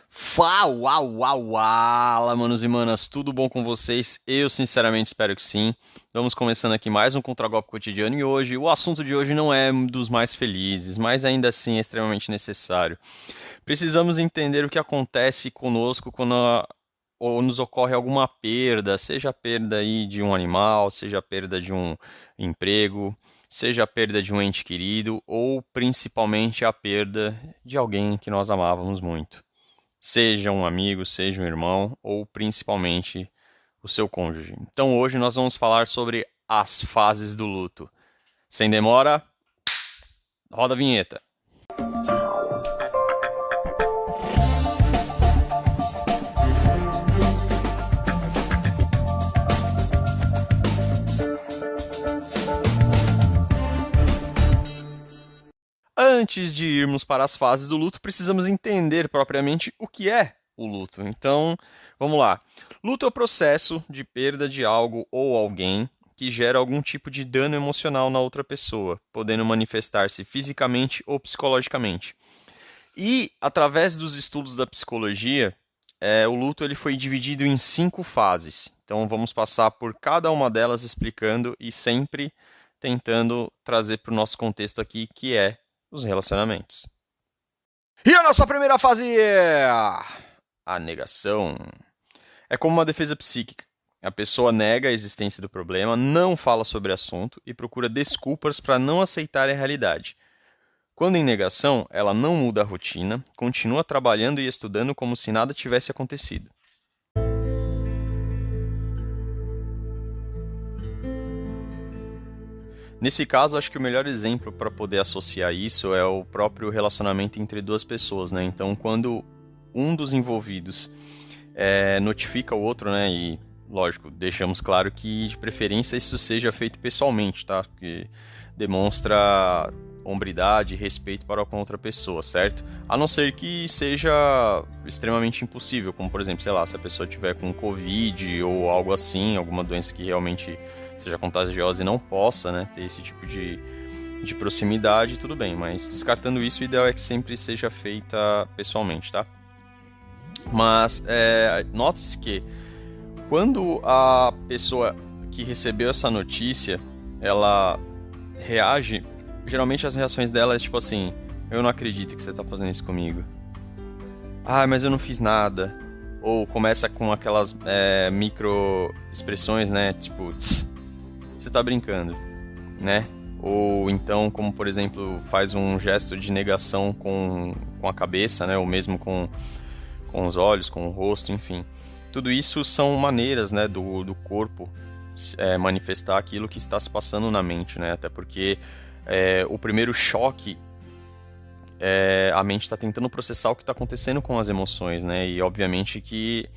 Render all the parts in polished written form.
Fala, manos e manas, tudo bom com vocês? Eu sinceramente espero que sim. Vamos começando aqui mais um Contragolpe Cotidiano e hoje o assunto de hoje não é dos mais felizes, mas ainda assim é extremamente necessário. Precisamos entender o que acontece conosco quando ou nos ocorre alguma perda, seja a perda aí de um animal, seja a perda de um emprego, seja a perda de um ente querido ou principalmente a perda de alguém que nós amávamos muito. Seja um amigo, seja um irmão ou principalmente o seu cônjuge. Então hoje nós vamos falar sobre as fases do luto. Sem demora, roda a vinheta. Antes de irmos para as fases do luto, precisamos entender propriamente o que é o luto. Então, vamos lá. Luto é o processo de perda de algo ou alguém que gera algum tipo de dano emocional na outra pessoa, podendo manifestar-se fisicamente ou psicologicamente. E, através dos estudos da psicologia, o luto ele foi dividido em 5 fases. Então, vamos passar por cada uma delas explicando e sempre tentando trazer para o nosso contexto aqui, que é os relacionamentos. E a nossa primeira fase é a negação. É como uma defesa psíquica. A pessoa nega a existência do problema, não fala sobre o assunto e procura desculpas para não aceitar a realidade. Quando em negação, ela não muda a rotina, continua trabalhando e estudando como se nada tivesse acontecido. Nesse caso, acho que o melhor exemplo para poder associar isso é o próprio relacionamento entre duas pessoas, né? Então, quando um dos envolvidos notifica o outro, né? E, lógico, deixamos claro que, de preferência, isso seja feito pessoalmente, tá? Porque demonstra hombridade e respeito para com outra pessoa, certo? A não ser que seja extremamente impossível, como, por exemplo, sei lá, se a pessoa tiver com Covid ou algo assim, alguma doença que realmente seja contagiosa e não possa, né, ter esse tipo de proximidade, tudo bem, mas descartando isso, o ideal é que sempre seja feita pessoalmente, tá? Mas note-se que quando a pessoa que recebeu essa notícia, ela reage, geralmente as reações dela é tipo assim: eu não acredito que você tá fazendo isso comigo. Ah, mas eu não fiz nada. Ou começa com aquelas micro expressões, né, tipo, tss, você tá brincando, né? Ou então, como por exemplo, faz um gesto de negação com a cabeça, né? Ou mesmo com os olhos, com o rosto, enfim. Tudo isso são maneiras, né, do corpo manifestar aquilo que está se passando na mente, né? Até porque o primeiro choque a mente está tentando processar o que está acontecendo com as emoções, né? E obviamente que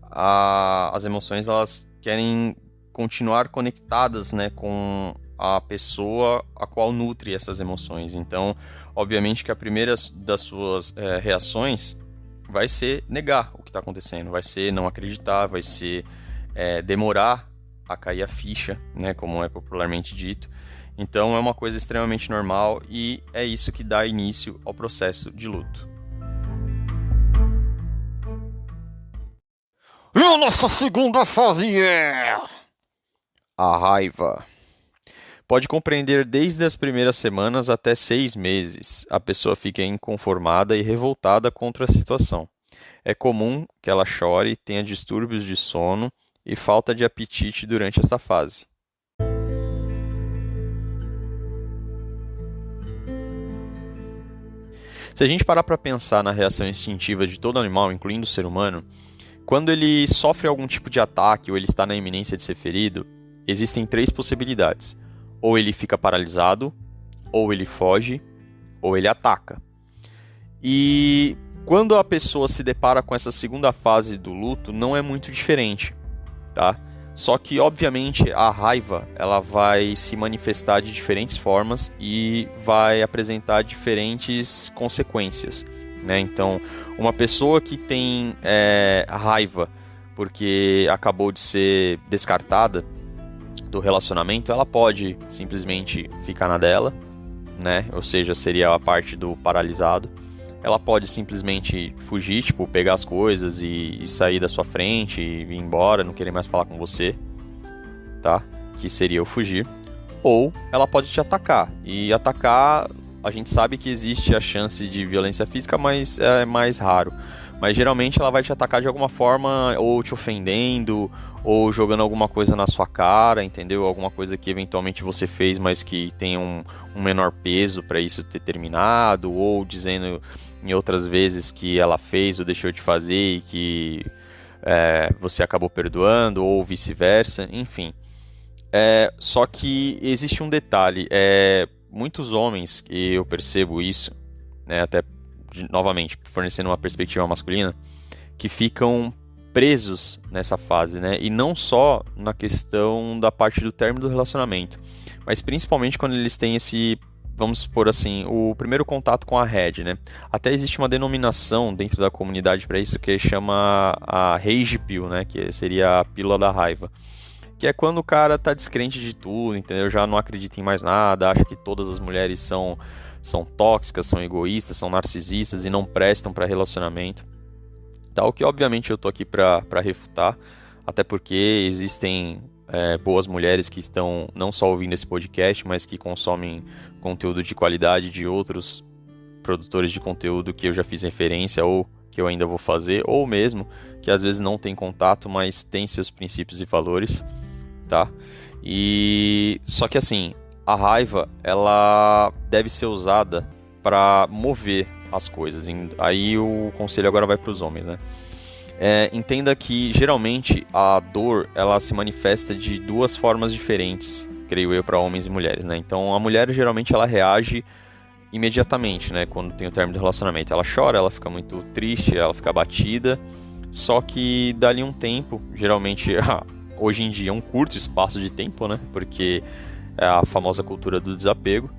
as emoções elas querem continuar conectadas, né, com a pessoa a qual nutre essas emoções. Então, obviamente que a primeira das suas reações vai ser negar o que está acontecendo, vai ser não acreditar, vai ser demorar a cair a ficha, né, como é popularmente dito. Então, é uma coisa extremamente normal e é isso que dá início ao processo de luto. E a nossa segunda fase é a raiva. Pode compreender desde as primeiras semanas até 6 meses. A pessoa fica inconformada e revoltada contra a situação. É comum que ela chore, tenha distúrbios de sono e falta de apetite durante essa fase. Se a gente parar para pensar na reação instintiva de todo animal, incluindo o ser humano, quando ele sofre algum tipo de ataque ou ele está na iminência de ser ferido, existem 3 possibilidades. Ou ele fica paralisado, ou ele foge, ou ele ataca. E quando a pessoa se depara com essa segunda fase do luto, não é muito diferente, tá? Só que, obviamente, a raiva ela vai se manifestar de diferentes formas e vai apresentar diferentes consequências, né? Então, uma pessoa que tem raiva porque acabou de ser descartada do relacionamento, ela pode simplesmente ficar na dela, né? Ou seja, seria a parte do paralisado. ela pode simplesmente fugir, tipo, pegar as coisas e sair da sua frente e ir embora, não querer mais falar com você, tá? Que seria o fugir. Ou ela pode te atacar. E atacar, a gente sabe que existe a chance de violência física, mas é mais raro. Mas geralmente ela vai te atacar de alguma forma, ou te ofendendo, ou jogando alguma coisa na sua cara, entendeu? Alguma coisa que eventualmente você fez, mas que tem um menor peso para isso ter terminado, ou dizendo em outras vezes que ela fez ou deixou de fazer e que você acabou perdoando, ou vice-versa, enfim. Só que existe um detalhe, muitos homens, e eu percebo isso, né, até novamente fornecendo uma perspectiva masculina, que ficam presos nessa fase, né? E não só na questão da parte do término do relacionamento, mas principalmente quando eles têm esse, vamos supor assim, o primeiro contato com a Red, né? Até existe uma denominação dentro da comunidade para isso que chama a Rage Pill, né? Que seria a pílula da raiva. Que é quando o cara tá descrente de tudo, entendeu? Já não acredita em mais nada, acha que todas as mulheres são tóxicas, são egoístas, são narcisistas e não prestam para relacionamento. Tal que obviamente eu tô aqui para refutar, até porque existem boas mulheres que estão não só ouvindo esse podcast, mas que consomem conteúdo de qualidade de outros produtores de conteúdo que eu já fiz referência ou que eu ainda vou fazer, ou mesmo que às vezes não tem contato, mas tem seus princípios e valores, tá? E só que assim, a raiva, ela deve ser usada para mover as coisas. Aí o conselho agora vai para os homens, né? Entenda que geralmente a dor, ela se manifesta de duas formas diferentes, creio eu, para homens e mulheres, né? Então a mulher geralmente ela reage imediatamente, né? Quando tem o término do relacionamento, ela chora, ela fica muito triste, ela fica abatida. Só que dali um tempo, geralmente hoje em dia é um curto espaço de tempo, né? Porque é a famosa cultura do desapego.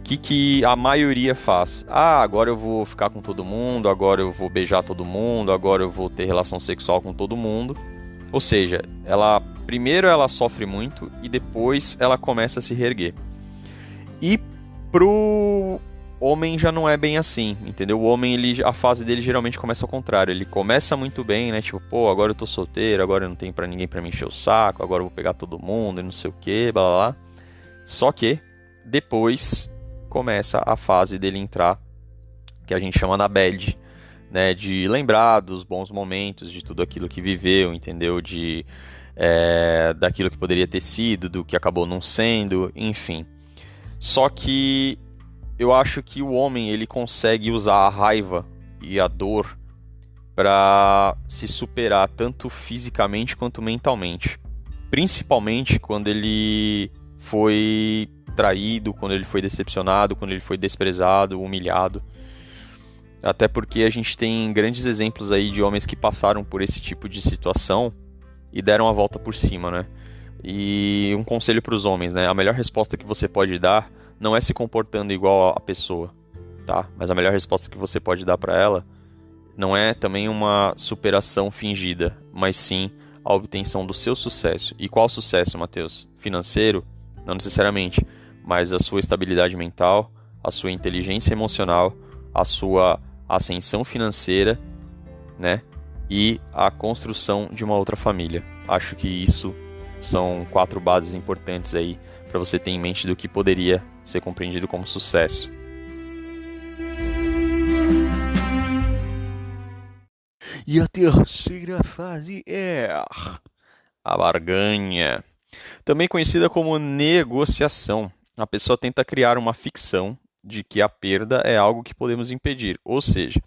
Que a maioria faz? Agora eu vou ficar com todo mundo, agora eu vou beijar todo mundo, agora eu vou ter relação sexual com todo mundo. Ou seja, primeiro ela sofre muito e depois ela começa a se reerguer. E pro homem já não é bem assim, entendeu? O homem, a fase dele geralmente começa ao contrário. Ele começa muito bem, né? Tipo, pô, agora eu tô solteiro, agora eu não tenho ninguém pra me encher o saco, agora eu vou pegar todo mundo e não sei o que, blá blá blá. Só que depois começa a fase dele entrar, que a gente chama na bad, né? De lembrar dos bons momentos, de tudo aquilo que viveu, entendeu? Daquilo que poderia ter sido, do que acabou não sendo, enfim. Só que eu acho que o homem, ele consegue usar a raiva e a dor para se superar tanto fisicamente quanto mentalmente. Principalmente quando ele foi traído, quando ele foi decepcionado, quando ele foi desprezado, humilhado. Até porque a gente tem grandes exemplos aí de homens que passaram por esse tipo de situação e deram a volta por cima, né? E um conselho para os homens, né? A melhor resposta que você pode dar não é se comportando igual a pessoa, tá? Mas a melhor resposta que você pode dar para ela não é também uma superação fingida, mas sim a obtenção do seu sucesso. E qual sucesso, Matheus? Financeiro? Não necessariamente, mas a sua estabilidade mental, a sua inteligência emocional, a sua ascensão financeira, né? E a construção de uma outra família. Acho que isso são 4 bases importantes aí para você ter em mente do que poderia ser compreendido como sucesso. E a terceira fase é a barganha, também conhecida como negociação. A pessoa tenta criar uma ficção de que a perda é algo que podemos impedir, ou seja,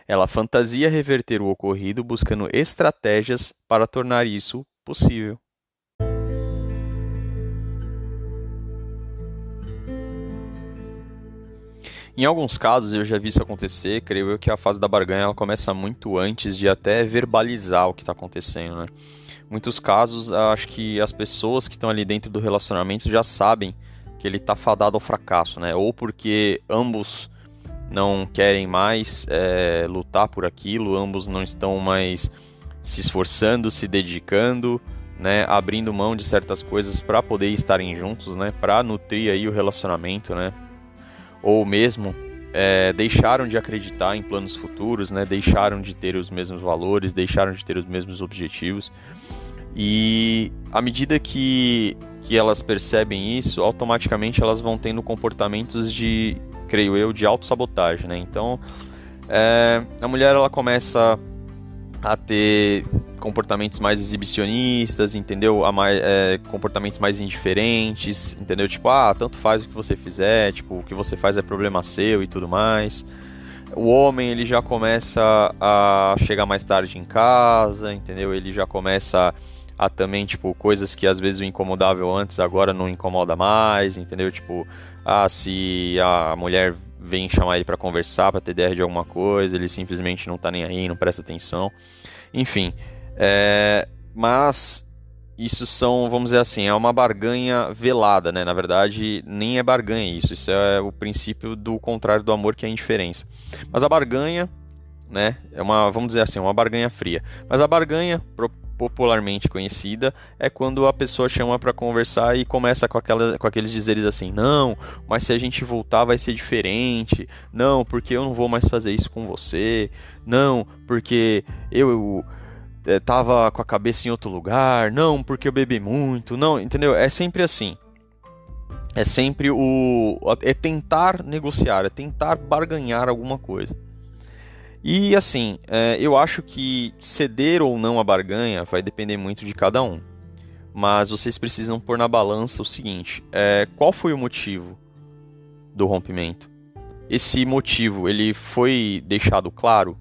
ela fantasia reverter o ocorrido buscando estratégias para tornar isso possível. Em alguns casos eu já vi isso acontecer, creio eu que a fase da barganha ela começa muito antes de até verbalizar o que está acontecendo, né? Muitos casos, acho que as pessoas que estão ali dentro do relacionamento já sabem que ele está fadado ao fracasso, né? Ou porque ambos não querem mais lutar por aquilo, ambos não estão mais se esforçando, se dedicando, né? Abrindo mão de certas coisas para poder estarem juntos, né? Para nutrir aí o relacionamento, né? Ou mesmo deixaram de acreditar em planos futuros, né? Deixaram de ter os mesmos valores, deixaram de ter os mesmos objetivos. E à medida que elas percebem isso, automaticamente elas vão tendo comportamentos de, creio eu, de autossabotagem, né? Então, a mulher ela começa a ter comportamentos mais exibicionistas, entendeu? Comportamentos mais indiferentes, entendeu? Tipo, tanto faz o que você fizer, tipo, o que você faz é problema seu e tudo mais. O homem, ele já começa a chegar mais tarde em casa, entendeu? Ele já começa a também, tipo, coisas que às vezes o incomodavam antes, agora não incomoda mais, entendeu? Tipo, se a mulher vem chamar ele pra conversar, pra ter ideia de alguma coisa, ele simplesmente não tá nem aí, não presta atenção. Enfim, mas isso são, vamos dizer assim, é uma barganha velada, né? Na verdade, nem é barganha isso é o princípio do contrário do amor, que é a indiferença. Mas a barganha, né, vamos dizer assim, uma barganha fria. Mas a barganha popularmente conhecida é quando a pessoa chama para conversar e começa com aqueles dizeres assim: não, mas se a gente voltar vai ser diferente, não, porque eu não vou mais fazer isso com você, não, porque eu tava com a cabeça em outro lugar, não, porque eu bebi muito, não, entendeu? É sempre assim. É sempre tentar negociar, é tentar barganhar alguma coisa. E assim, eu acho que ceder ou não a barganha vai depender muito de cada um. Mas vocês precisam pôr na balança o seguinte: qual foi o motivo do rompimento? Esse motivo, ele foi deixado claro?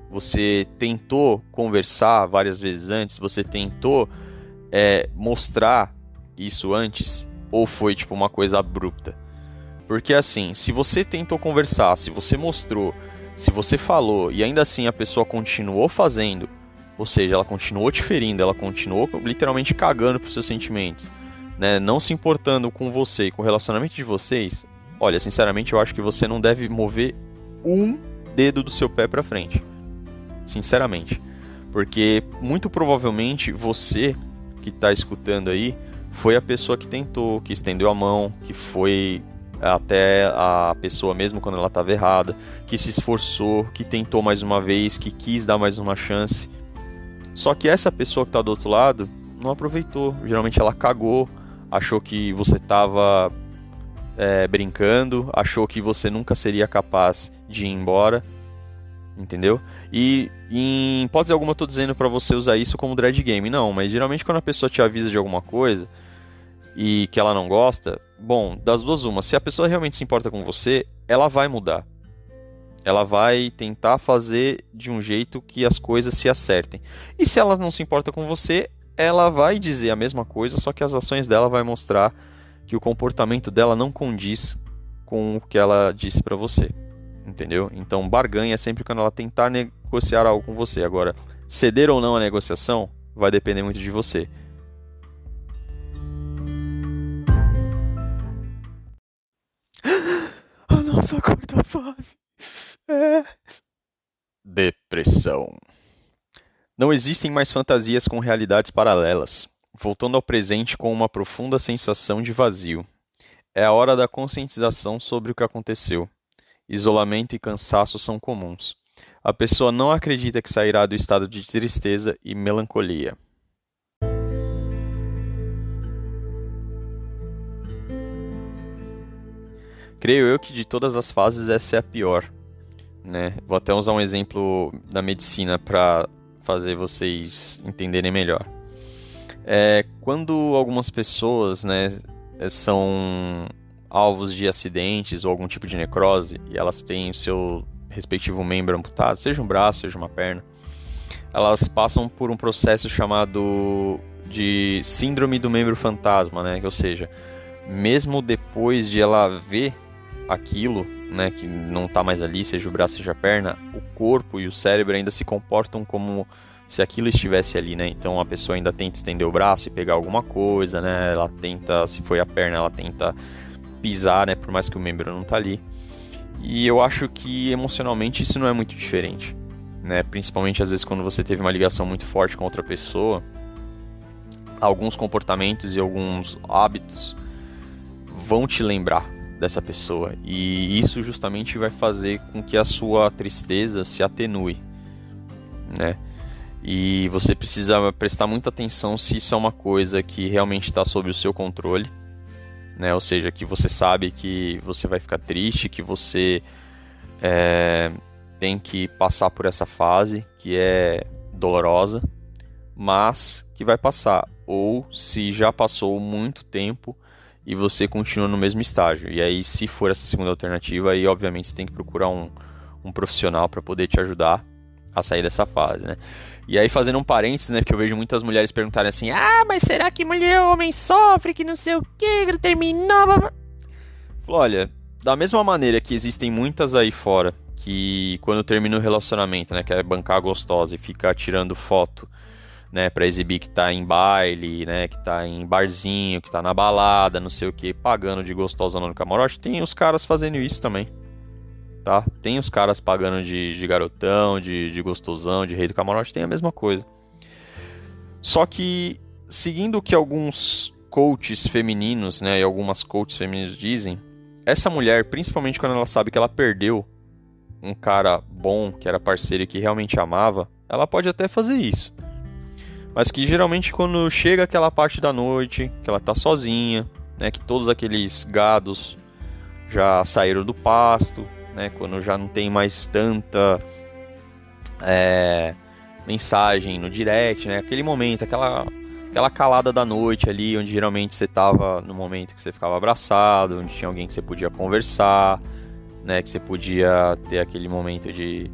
Você tentou conversar várias vezes antes? Você tentou mostrar isso antes? Ou foi tipo uma coisa abrupta? Porque assim, se você tentou conversar, se você mostrou, se você falou e ainda assim a pessoa continuou fazendo, ou seja, ela continuou te ferindo, ela continuou literalmente cagando pros seus sentimentos, né? Não se importando com você e com o relacionamento de vocês, olha, sinceramente eu acho que você não deve mover um dedo do seu pé pra frente. Sinceramente. Porque muito provavelmente você que está escutando aí foi a pessoa que tentou, que estendeu a mão, que foi até a pessoa mesmo quando ela estava errada, que se esforçou, que tentou mais uma vez, que quis dar mais uma chance. Só que essa pessoa que está do outro lado não aproveitou. Geralmente ela cagou, achou que você estava brincando, achou que você nunca seria capaz de ir embora, entendeu? E em hipótese alguma eu tô dizendo pra você usar isso como dread game, não, mas geralmente quando a pessoa te avisa de alguma coisa e que ela não gosta, bom, das duas uma, se a pessoa realmente se importa com você, ela vai mudar. Ela vai tentar fazer de um jeito que as coisas se acertem. E se ela não se importa com você, ela vai dizer a mesma coisa, só que as ações dela vai mostrar que o comportamento dela não condiz com o que ela disse pra você. Entendeu? Então, barganha é sempre quando ela tentar negociar algo com você. Agora, ceder ou não a negociação vai depender muito de você. A nossa quarta fase é depressão. Não existem mais fantasias com realidades paralelas, voltando ao presente com uma profunda sensação de vazio. É a hora da conscientização sobre o que aconteceu. Isolamento e cansaço são comuns. A pessoa não acredita que sairá do estado de tristeza e melancolia. Creio eu que de todas as fases essa é a pior, né? Vou até usar um exemplo da medicina para fazer vocês entenderem melhor. Quando algumas pessoas, né, são alvos de acidentes ou algum tipo de necrose e elas têm o seu respectivo membro amputado, seja um braço, seja uma perna, elas passam por um processo chamado de síndrome do membro fantasma, né? Ou seja, mesmo depois de ela ver aquilo, né, que não está mais ali, seja o braço, seja a perna, o corpo e o cérebro ainda se comportam como se aquilo estivesse ali, né? Então a pessoa ainda tenta estender o braço e pegar alguma coisa, né? Ela tenta, se foi a perna, ela tenta pisar, né, por mais que o membro não tá ali. E eu acho que emocionalmente isso não é muito diferente, né? Principalmente às vezes quando você teve uma ligação muito forte com outra pessoa, alguns comportamentos e alguns hábitos vão te lembrar dessa pessoa. E isso justamente vai fazer com que a sua tristeza se atenue, né? E você precisa prestar muita atenção se isso é uma coisa que realmente está sob o seu controle, né? Ou seja, que você sabe que você vai ficar triste, que você tem que passar por essa fase que é dolorosa, mas que vai passar. Ou se já passou muito tempo e você continua no mesmo estágio. E aí, se for essa segunda alternativa, aí obviamente você tem que procurar um profissional para poder te ajudar a sair dessa fase, né? E aí, fazendo um parênteses, né, porque eu vejo muitas mulheres perguntarem assim: ah, mas será que mulher ou homem sofre, que não sei o que, que terminou? Olha, da mesma maneira que existem muitas aí fora que quando termina o relacionamento, né, quer bancar gostosa e fica tirando foto, né, pra exibir que tá em baile, né, que tá em barzinho, que tá na balada, não sei o que, pagando de gostosa no camarote, tem os caras fazendo isso também, tá? Tem os caras pagando de garotão, de gostosão, de rei do camarote, tem a mesma coisa. Só que, seguindo o que alguns coaches femininos, né, e algumas coaches femininos dizem, essa mulher, principalmente quando ela sabe que ela perdeu um cara bom, que era parceiro e que realmente amava, ela pode até fazer isso. Mas que geralmente quando chega aquela parte da noite, que ela tá sozinha, né, que todos aqueles gados já saíram do pasto, né, quando já não tem mais tanta mensagem no direct, né, aquele momento, aquela calada da noite ali, onde geralmente você tava no momento que você ficava abraçado, onde tinha alguém que você podia conversar, né, que você podia ter aquele momento de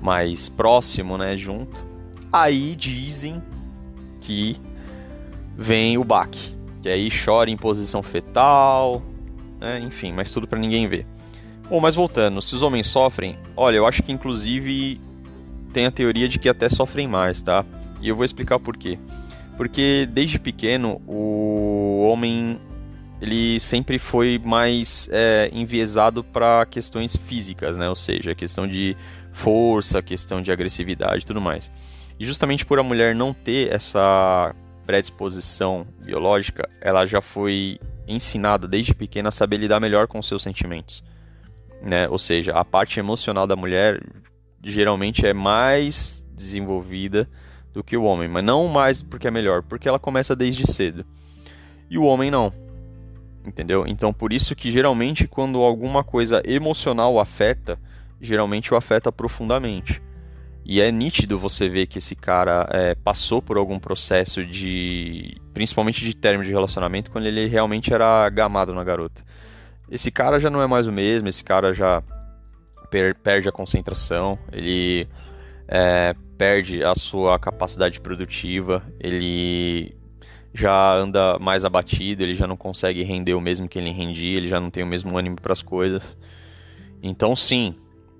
mais próximo, né, junto. Aí dizem que vem o baque, que aí chora em posição fetal, né? Enfim, mas tudo pra ninguém ver. Bom, mas voltando, se os homens sofrem, olha, eu acho que inclusive tem a teoria de que até sofrem mais, tá? E eu vou explicar por quê. Porque desde pequeno o homem ele sempre foi mais enviesado para questões físicas, né? Ou seja, questão de força, questão de agressividade e tudo mais. E justamente por a mulher não ter essa predisposição biológica, ela já foi ensinada desde pequena a saber lidar melhor com os seus sentimentos, né? Ou seja, a parte emocional da mulher geralmente é mais desenvolvida do que o homem, mas não mais porque é melhor, porque ela começa desde cedo. E o homem não, entendeu? Então por isso que geralmente quando alguma coisa emocional o afeta, geralmente o afeta profundamente. E é nítido você ver que esse cara passou por algum processo principalmente de término de relacionamento, quando ele realmente era gamado na garota. Esse cara já não é mais o mesmo, esse cara já perde a concentração, ele perde a sua capacidade produtiva, ele já anda mais abatido, ele já não consegue render o mesmo que ele rendia, ele já não tem o mesmo ânimo para as coisas. Então sim,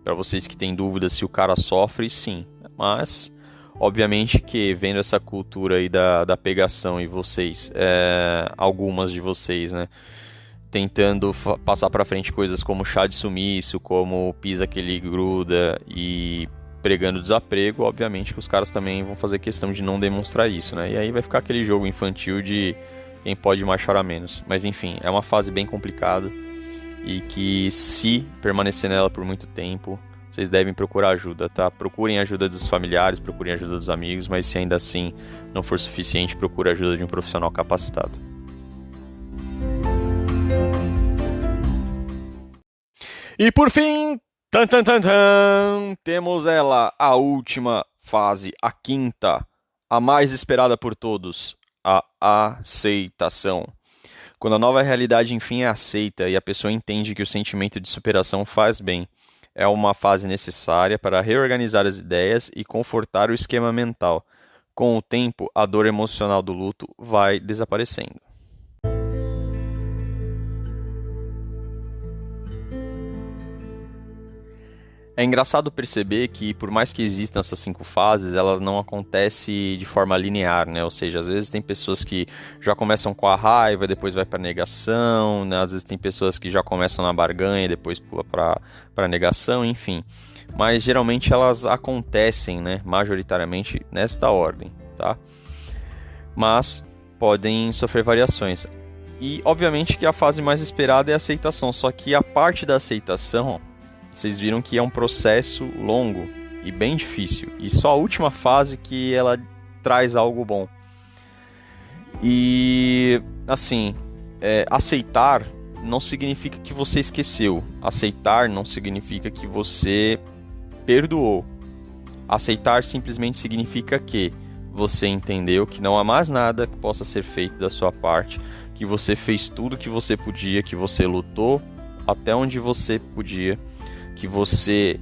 para vocês que têm dúvidas se o cara sofre, sim. Mas, obviamente que vendo essa cultura aí da pegação e vocês, algumas de vocês, né, tentando passar para frente coisas como chá de sumiço, como pisa que ele gruda e pregando desaprego, obviamente que os caras também vão fazer questão de não demonstrar isso, né? E aí vai ficar aquele jogo infantil de quem pode mais chorar menos. Mas enfim, é uma fase bem complicada. E que se permanecer nela por muito tempo, vocês devem procurar ajuda, tá? Procurem ajuda dos familiares, procurem ajuda dos amigos, mas se ainda assim não for suficiente, procure a ajuda de um profissional capacitado. E por fim, temos ela, a última fase, a quinta, a mais esperada por todos, a aceitação. Quando a nova realidade enfim é aceita e a pessoa entende que o sentimento de superação faz bem, é uma fase necessária para reorganizar as ideias e confortar o esquema mental. Com o tempo, a dor emocional do luto vai desaparecendo. É engraçado perceber que, por mais que existam essas 5 fases, elas não acontecem de forma linear, né? Ou seja, às vezes tem pessoas que já começam com a raiva, depois vai para negação, né? Às vezes tem pessoas que já começam na barganha, depois pula para negação, enfim. Mas geralmente elas acontecem, né? Majoritariamente nesta ordem, tá? Mas podem sofrer variações. E, obviamente, que a fase mais esperada é a aceitação. Só que a parte da aceitação, vocês viram que é um processo longo e bem difícil. E só a última fase que ela traz algo bom. E, assim, aceitar não significa que você esqueceu. Aceitar não significa que você perdoou. Aceitar simplesmente significa que você entendeu que não há mais nada que possa ser feito da sua parte, que você fez tudo o que você podia, que você lutou até onde você podia, que você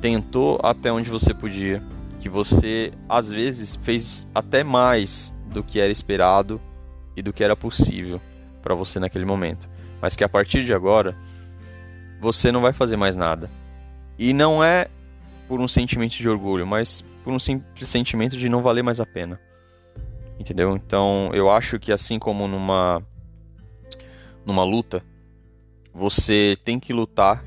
tentou até onde você podia, que você às vezes fez até mais do que era esperado e do que era possível para você naquele momento, mas que a partir de agora você não vai fazer mais nada. E não é por um sentimento de orgulho, mas por um simples sentimento de não valer mais a pena. Entendeu? Então, eu acho que assim como numa luta, você tem que lutar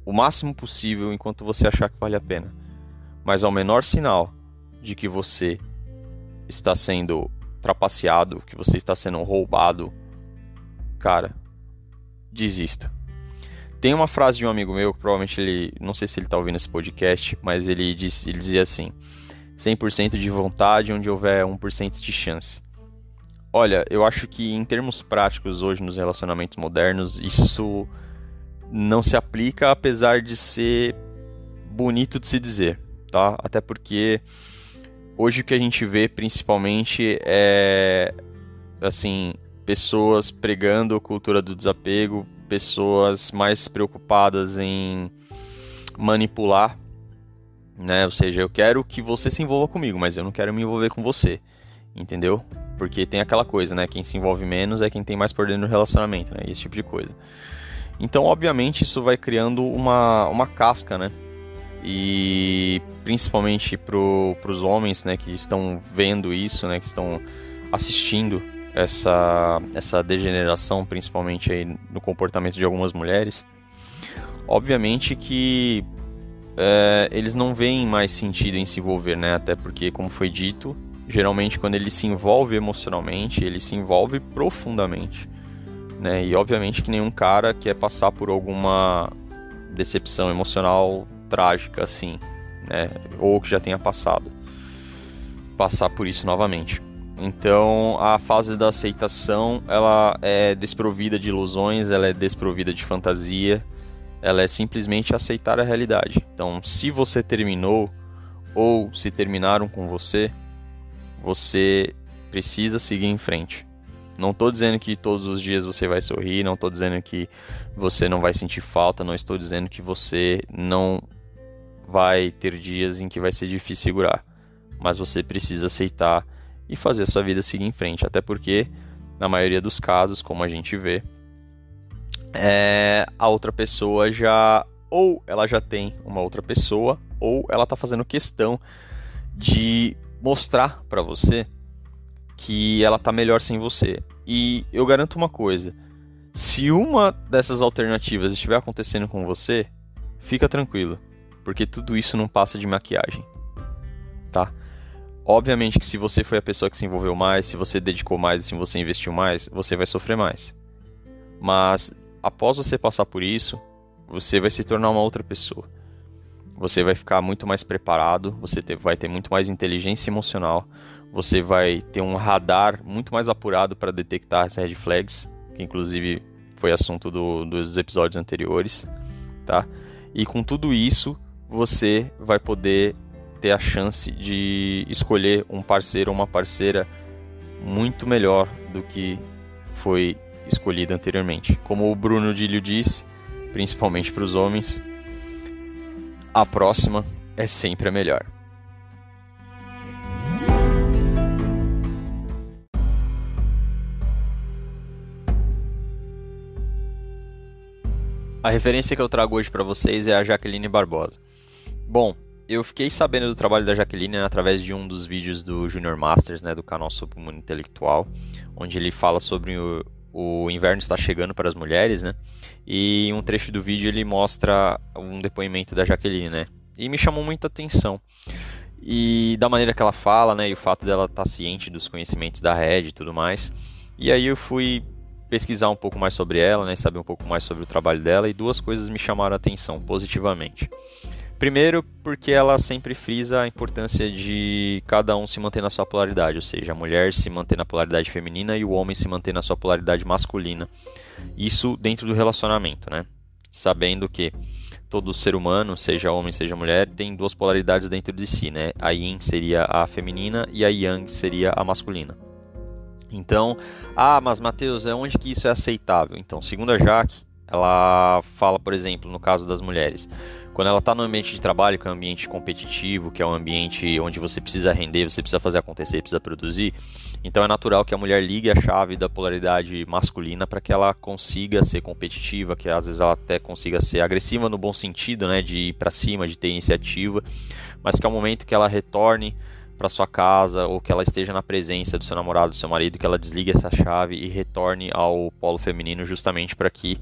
o máximo possível enquanto você achar que vale a pena. Mas ao menor sinal de que você está sendo trapaceado, que você está sendo roubado, cara, desista. Tem uma frase de um amigo meu, que provavelmente ele, não sei se ele está ouvindo esse podcast, mas ele dizia assim: 100% de vontade onde houver 1% de chance. Olha, eu acho que em termos práticos hoje nos relacionamentos modernos, isso não se aplica, apesar de ser bonito de se dizer, tá? Até porque hoje o que a gente vê principalmente é, assim, pessoas pregando a cultura do desapego, pessoas mais preocupadas em manipular, né? Ou seja, eu quero que você se envolva comigo, mas eu não quero me envolver com você, entendeu? Porque tem aquela coisa, né? Quem se envolve menos é quem tem mais poder no relacionamento, né? Esse tipo de coisa. Então, obviamente, isso vai criando uma casca, né? E principalmente para os homens, né? Que estão vendo isso, né? Que estão assistindo essa degeneração, principalmente aí no comportamento de algumas mulheres. Obviamente que eles não veem mais sentido em se envolver, né? Até porque, como foi dito, geralmente quando ele se envolve emocionalmente, ele se envolve profundamente, né? E obviamente que nenhum cara quer passar por alguma decepção emocional trágica assim, né? Ou que já tenha passar por isso novamente. Então, a fase da aceitação, ela é desprovida de ilusões, ela é desprovida de fantasia, ela é simplesmente aceitar a realidade. Então, se você terminou ou se terminaram com você precisa seguir em frente. Não estou dizendo que todos os dias você vai sorrir, não estou dizendo que você não vai sentir falta, não estou dizendo que você não vai ter dias em que vai ser difícil segurar. Mas você precisa aceitar e fazer a sua vida seguir em frente. Até porque, na maioria dos casos, como a gente vê, a outra pessoa ou ela já tem uma outra pessoa, ou ela está fazendo questão de mostrar para você que ela tá melhor sem você. E eu garanto uma coisa: se uma dessas alternativas estiver acontecendo com você, fica tranquilo, porque tudo isso não passa de maquiagem, tá? Obviamente que se você foi a pessoa que se envolveu mais, se você dedicou mais e se você investiu mais, você vai sofrer mais. Mas após você passar por isso, você vai se tornar uma outra pessoa. Você vai ficar muito mais preparado, você vai ter muito mais inteligência emocional, você vai ter um radar muito mais apurado para detectar as red flags, que inclusive foi assunto dos episódios anteriores, tá? E com tudo isso, você vai poder ter a chance de escolher um parceiro ou uma parceira muito melhor do que foi escolhido anteriormente. Como o Bruno Dílio disse, principalmente para os homens, a próxima é sempre a melhor. A referência que eu trago hoje para vocês é a Jaqueline Barbosa. Bom, eu fiquei sabendo do trabalho da Jaqueline através de um dos vídeos do Junior Masters, né, do canal sobre o mundo intelectual, onde ele fala sobre o inverno está chegando para as mulheres, né? E um trecho do vídeo ele mostra um depoimento da Jaqueline, né? E me chamou muita atenção. E da maneira que ela fala, né, e o fato dela estar ciente dos conhecimentos da Red e tudo mais, E aí eu fui pesquisar um pouco mais sobre ela, né, saber um pouco mais sobre o trabalho dela, e duas coisas me chamaram a atenção positivamente. Primeiro, porque ela sempre frisa a importância de cada um se manter na sua polaridade, ou seja, a mulher se manter na polaridade feminina e o homem se manter na sua polaridade masculina. Isso dentro do relacionamento, né? Sabendo que todo ser humano, seja homem, seja mulher, tem duas polaridades dentro de si, né? A Yin seria a feminina e a Yang seria a masculina. Então, mas Matheus, onde que isso é aceitável? Então, segundo a Jaque, ela fala, por exemplo, no caso das mulheres, quando ela está no ambiente de trabalho, que é um ambiente competitivo, que é um ambiente onde você precisa render, você precisa fazer acontecer, precisa produzir, então é natural que a mulher ligue a chave da polaridade masculina para que ela consiga ser competitiva, que às vezes ela até consiga ser agressiva no bom sentido, né, de ir para cima, de ter iniciativa, mas que ao momento que ela retorne para sua casa ou que ela esteja na presença do seu namorado, do seu marido, que ela desligue essa chave e retorne ao polo feminino, justamente para que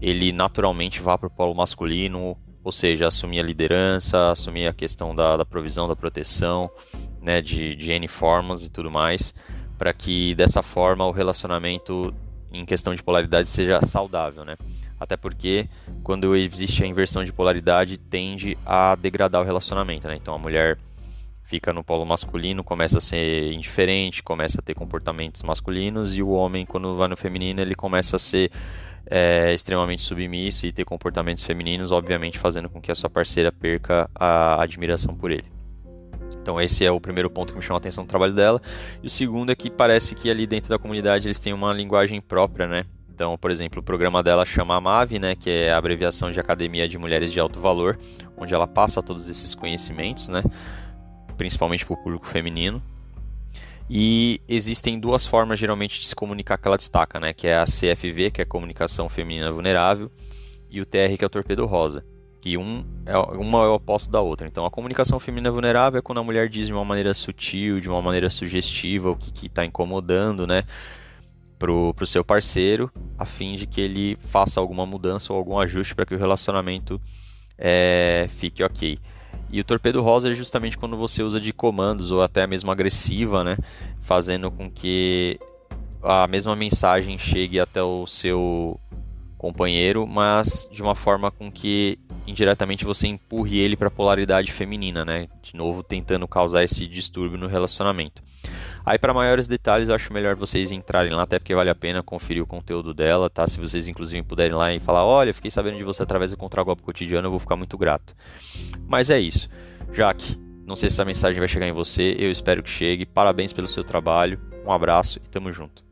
ele naturalmente vá para o polo masculino, ou seja, assumir a liderança, assumir a questão da provisão, da proteção, né, de N formas e tudo mais, para que dessa forma o relacionamento em questão de polaridade seja saudável, né? Até porque quando existe a inversão de polaridade tende a degradar o relacionamento, né? Então a mulher fica no polo masculino, começa a ser indiferente, começa a ter comportamentos masculinos, e o homem, quando vai no feminino, ele começa a ser extremamente submisso e ter comportamentos femininos, obviamente fazendo com que a sua parceira perca a admiração por ele. Então esse é o primeiro ponto que me chamou a atenção no trabalho dela. E o segundo é que parece que ali dentro da comunidade eles têm uma linguagem própria, né? Então, por exemplo, o programa dela chama AMAV, né, que é a abreviação de Academia de Mulheres de Alto Valor, onde ela passa todos esses conhecimentos, né, principalmente para o público feminino. E existem duas formas geralmente de se comunicar que ela destaca, né? Que é a CFV, que é a Comunicação Feminina Vulnerável, e o TR, que é o Torpedo Rosa, que uma é o oposto da outra. Então a comunicação feminina vulnerável é quando a mulher diz de uma maneira sutil, de uma maneira sugestiva o que está incomodando, né, pro seu parceiro, a fim de que ele faça alguma mudança ou algum ajuste para que o relacionamento fique ok. E o torpedo rosa é justamente quando você usa de comandos ou até mesmo agressiva, né, fazendo com que a mesma mensagem chegue até o seu companheiro, mas de uma forma com que indiretamente você empurre ele para a polaridade feminina, né, de novo tentando causar esse distúrbio no relacionamento. Aí, para maiores detalhes, eu acho melhor vocês entrarem lá, até porque vale a pena conferir o conteúdo dela, tá? Se vocês, inclusive, puderem ir lá e falar, olha, fiquei sabendo de você através do Contragolpe Cotidiano, eu vou ficar muito grato. Mas é isso. Jaque, não sei se essa mensagem vai chegar em você, eu espero que chegue. Parabéns pelo seu trabalho, um abraço e tamo junto.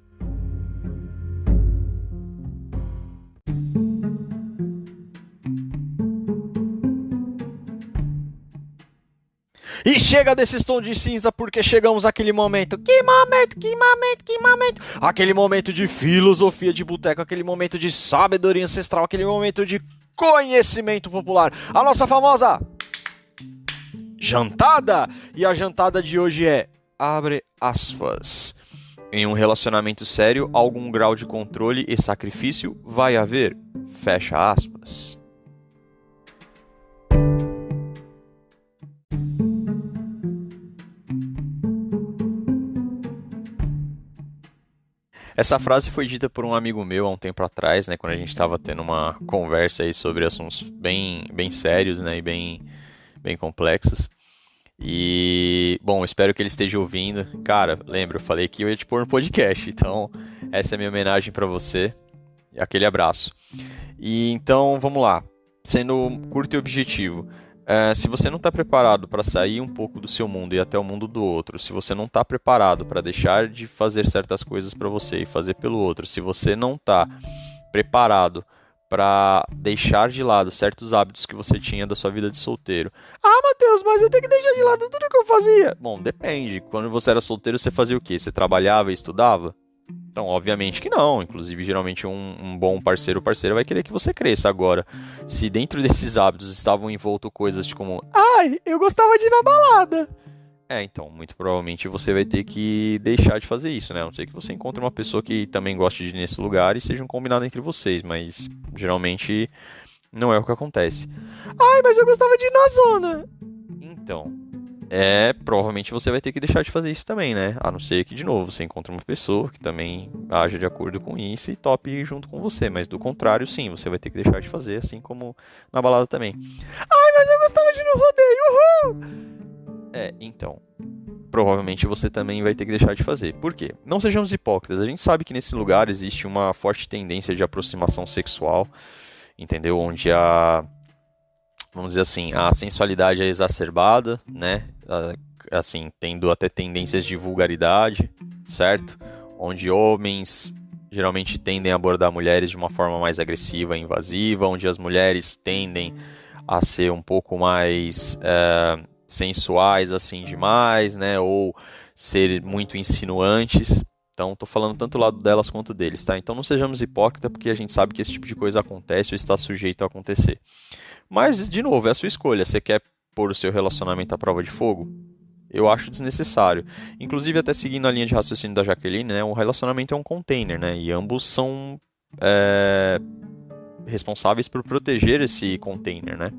E chega desses tons de cinza porque chegamos àquele momento. Que momento, que momento, que momento. Aquele momento de filosofia de boteco, aquele momento de sabedoria ancestral, aquele momento de conhecimento popular. A nossa famosa jantada. E a jantada de hoje é, abre aspas, em um relacionamento sério, algum grau de controle e sacrifício vai haver, fecha aspas. Essa frase foi dita por um amigo meu há um tempo atrás, né, quando a gente estava tendo uma conversa aí sobre assuntos bem sérios, né, e bem complexos. E, bom, espero que ele esteja ouvindo. Cara, lembra, eu falei que eu ia te pôr no podcast, então essa é a minha homenagem para você. Aquele abraço. E então, vamos lá. Sendo curto e objetivo. Se você não está preparado para sair um pouco do seu mundo e até o mundo do outro, se você não está preparado para deixar de fazer certas coisas para você e fazer pelo outro, se você não está preparado para deixar de lado certos hábitos que você tinha da sua vida de solteiro. Ah, Matheus, mas eu tenho que deixar de lado tudo que eu fazia. Bom, depende. Quando você era solteiro, você fazia o quê? Você trabalhava e estudava? Então, obviamente que não. Inclusive, geralmente um bom parceiro ou parceira vai querer que você cresça. Agora, se dentro desses hábitos estavam envolto coisas como ai, eu gostava de ir na balada. Então, muito provavelmente você vai ter que deixar de fazer isso, né? A não ser que você encontre uma pessoa que também goste de ir nesse lugar e seja um combinado entre vocês. Mas, geralmente, não é o que acontece. Ai, mas eu gostava de ir na zona. Então, provavelmente você vai ter que deixar de fazer isso também, né? A não ser que, de novo, você encontre uma pessoa que também haja de acordo com isso e tope ir junto com você. Mas do contrário, sim, você vai ter que deixar de fazer, assim como na balada também. Ai, mas eu gostava de ir no rodeio, uhul! Então, provavelmente você também vai ter que deixar de fazer. Por quê? Não sejamos hipócritas. A gente sabe que nesse lugar existe uma forte tendência de aproximação sexual, entendeu? Onde vamos dizer assim, a sensualidade é exacerbada, né? Assim, tendo até tendências de vulgaridade, certo? Onde homens geralmente tendem a abordar mulheres de uma forma mais agressiva e invasiva, onde as mulheres tendem a ser um pouco mais sensuais assim demais, né? Ou ser muito insinuantes. Então, estou falando tanto do lado delas quanto deles, tá? Então, não sejamos hipócritas, porque a gente sabe que esse tipo de coisa acontece ou está sujeito a acontecer. Mas, de novo, é a sua escolha. Você quer pôr o seu relacionamento à prova de fogo? Eu acho desnecessário. Inclusive, até seguindo a linha de raciocínio da Jaqueline, né? O relacionamento é um container, né? E ambos são responsáveis por proteger esse container, né?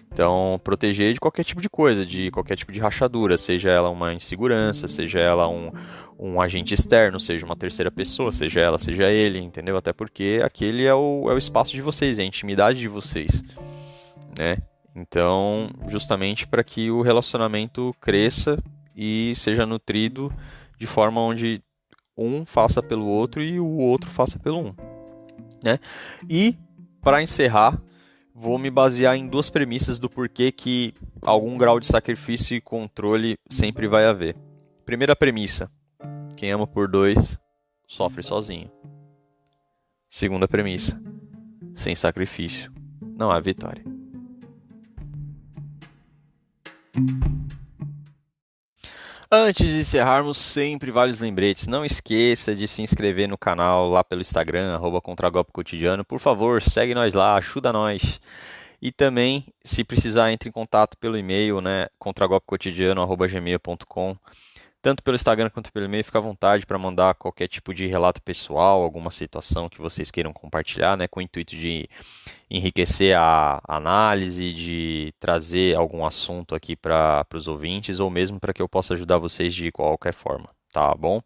Então, proteger de qualquer tipo de coisa, de qualquer tipo de rachadura, seja ela uma insegurança, seja ela um agente externo, seja uma terceira pessoa, seja ela, seja ele, entendeu? Até porque aquele é o espaço de vocês, é a intimidade de vocês, né? Então, justamente para que o relacionamento cresça e seja nutrido de forma onde um faça pelo outro e o outro faça pelo um, né? E, para encerrar, vou me basear em duas premissas do porquê que algum grau de sacrifício e controle sempre vai haver. Primeira premissa: quem ama por dois, sofre sozinho. Segunda premissa: sem sacrifício, não há vitória. Antes de encerrarmos, sempre vários lembretes. Não esqueça de se inscrever no canal lá pelo Instagram, @contragolpecotidiano. Por favor, segue nós lá, ajuda nós. E também, se precisar, entre em contato pelo e-mail, né, contragolpecotidiano@gmail.com. Tanto pelo Instagram quanto pelo e-mail, fica à vontade para mandar qualquer tipo de relato pessoal, alguma situação que vocês queiram compartilhar, né, com o intuito de enriquecer a análise, de trazer algum assunto aqui para os ouvintes, ou mesmo para que eu possa ajudar vocês de qualquer forma, tá bom?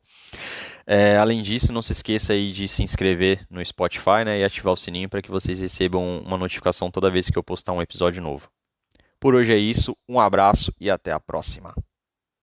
Além disso, não se esqueça aí de se inscrever no Spotify, né, e ativar o sininho para que vocês recebam uma notificação toda vez que eu postar um episódio novo. Por hoje é isso, um abraço e até a próxima.